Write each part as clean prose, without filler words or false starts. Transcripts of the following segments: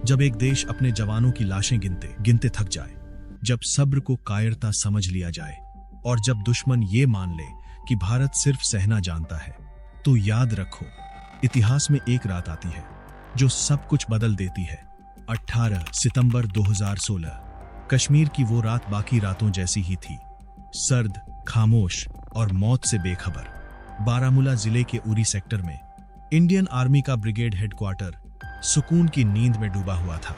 जब एक देश अपने जवानों की लाशें गिनते गिनते थक जाए, जब सब्र को कायरता समझ लिया जाए और जब दुश्मन ये मान ले कि भारत सिर्फ सहना जानता है, तो याद रखो, इतिहास में एक रात आती है जो सब कुछ बदल देती है। 18 सितंबर 2016। कश्मीर की वो रात बाकी रातों जैसी ही थी, सर्द, खामोश और मौत से बेखबर। बारामूला जिले के उरी सेक्टर में इंडियन आर्मी का ब्रिगेड हेडक्वार्टर सुकून की नींद में डूबा हुआ था।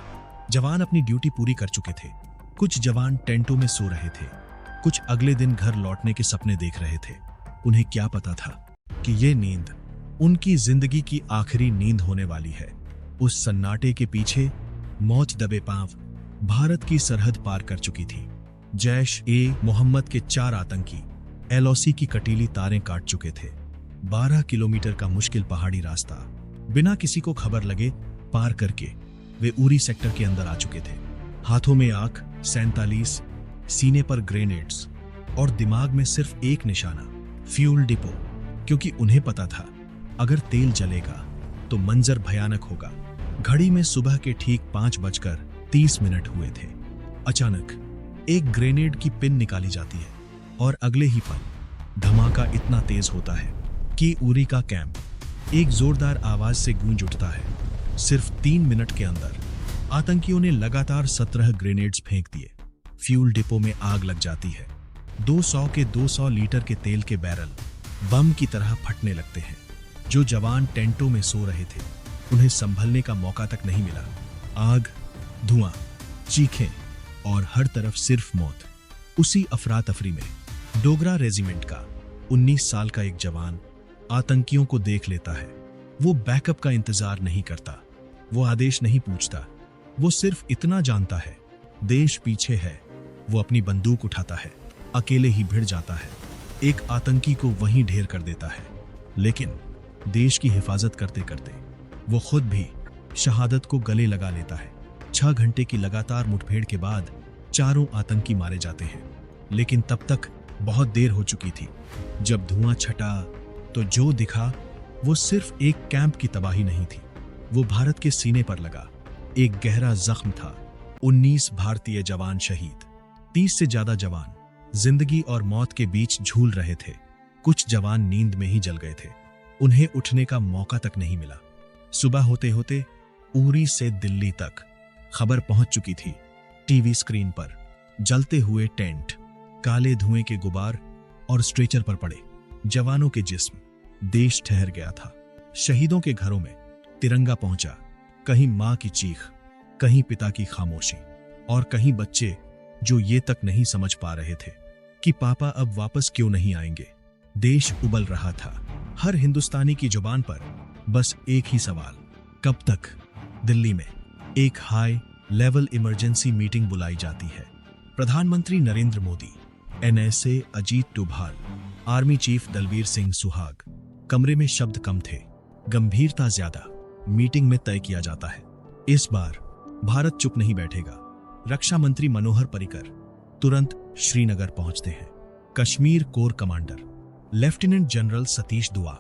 जवान अपनी ड्यूटी पूरी कर चुके थे। कुछ जवान टेंटों में सो रहे थे, कुछ अगले दिन घर लौटने के सपने देख रहे थे। उन्हें क्या पता था कि ये नींद उनकी जिंदगी की आखिरी नींद होने वाली है। उस सन्नाटे के पीछे मौत दबे पांव भारत की सरहद पार कर चुकी थी। जैश ए मोहम्मद के 4 आतंकी LOC की कटीली तारें काट चुके थे। 12 किलोमीटर का मुश्किल पहाड़ी रास्ता बिना किसी को खबर लगे पार करके वे उरी सेक्टर के अंदर आ चुके थे। हाथों में आग 47, सीने पर ग्रेनेड्स और दिमाग में सिर्फ एक निशाना, फ्यूल डिपो। क्योंकि उन्हें पता था अगर तेल जलेगा तो मंजर भयानक होगा। घड़ी में सुबह के ठीक 5:30 हुए थे। अचानक एक ग्रेनेड की पिन निकाली जाती है और अगले ही पल धमाका इतना तेज होता है कि उरी का कैंप एक जोरदार आवाज से गूंज उठता है। सिर्फ 3 मिनट के अंदर आतंकियों ने लगातार 17 ग्रेनेड्स फेंक दिए। फ्यूल डिपो में आग लग जाती है। 200 के 200 लीटर के तेल के बैरल बम की तरह फटने लगते हैं। जो जवान टेंटों में सो रहे थे उन्हें संभलने का मौका तक नहीं मिला। आग, धुआं, चीखें और हर तरफ सिर्फ मौत। उसी अफरा तफरी में डोगरा रेजिमेंट का 19 साल का एक जवान आतंकियों को देख लेता है। वो बैकअप का इंतजार नहीं करता, वो आदेश नहीं पूछता, वो सिर्फ इतना जानता है देश पीछे है। वो अपनी बंदूक उठाता है, अकेले ही भिड़ जाता है, एक आतंकी को वहीं ढेर कर देता है। लेकिन देश की हिफाजत करते करते वो खुद भी शहादत को गले लगा लेता है। 6 घंटे की लगातार मुठभेड़ के बाद 4 आतंकी मारे जाते हैं। लेकिन तब तक बहुत देर हो चुकी थी। जब धुआं छटा तो जो दिखा वो सिर्फ एक कैंप की तबाही नहीं थी, वो भारत के सीने पर लगा एक गहरा जख्म था। 19 भारतीय जवान शहीद, 30 से ज्यादा जवान जिंदगी और मौत के बीच झूल रहे थे। कुछ जवान नींद में ही जल गए थे, उन्हें उठने का मौका तक नहीं मिला। सुबह होते होते उरी से दिल्ली तक खबर पहुंच चुकी थी। टीवी स्क्रीन पर जलते हुए टेंट, काले धुएं के गुबार और स्ट्रेचर पर पड़े जवानों के जिस्म। देश ठहर गया था। शहीदों के घरों में तिरंगा पहुंचा। कहीं मां की चीख, कहीं पिता की खामोशी और कहीं बच्चे जो ये तक नहीं समझ पा रहे थे कि पापा अब वापस क्यों नहीं आएंगे। देश उबल रहा था। हर हिंदुस्तानी की जुबान पर बस एक ही सवाल, कब तक। दिल्ली में एक हाई लेवल इमरजेंसी मीटिंग बुलाई जाती है। प्रधानमंत्री Narendra Modi, NSA Ajit Doval, army chief Dalbir Singh Suhag. कमरे में शब्द कम थे, गंभीरता ज्यादा। मीटिंग में तय किया जाता है, इस बार भारत चुप नहीं बैठेगा। रक्षा मंत्री मनोहर पर्रिकर तुरंत श्रीनगर पहुंचते हैं। Kashmir core commander lieutenant general Satish दुआ,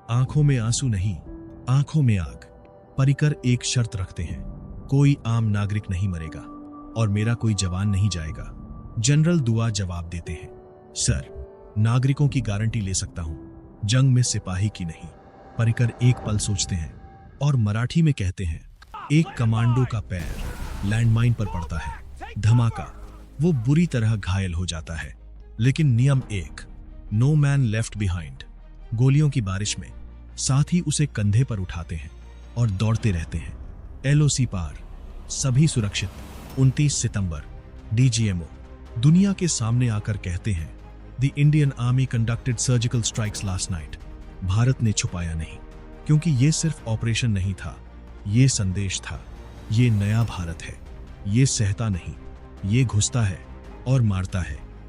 आंखों में आंसू नहीं, आंखों में आग। पर्रिकर एक शर्त रखते हैं, कोई आम नागरिक नहीं मरेगा और मेरा कोई जवान नहीं जाएगा। जनरल दुआ जवाब देते हैं, सर, नागरिकों की गारंटी ले सकता हूं, जंग में सिपाही की नहीं। पर्रिकर एक पल सोचते हैं और मराठी में कहते हैं, एक कमांडो का पैर लैंडमाइन पर पड़ता है, धमाका, वो बुरी तरह घायल हो जाता है। लेकिन नियम एक, नो मैन लेफ्ट बिहाइंड। गोलियों की बारिश में साथी उसे कंधे पर उठाते हैं और दौड़ते रहते हैं। LOC पार, सभी सुरक्षित। 29 सितंबर DGMO दुनिया के सामने आकर कहते हैं, the Indian army conducted surgical strikes last night. Bharat ने छुपाया नहीं, क्योंकि ये सिर्फ ऑपरेशन नहीं था, ये संदेश था। ये नया भारत है, ये सहता नहीं, ये घुसता है और मारता है।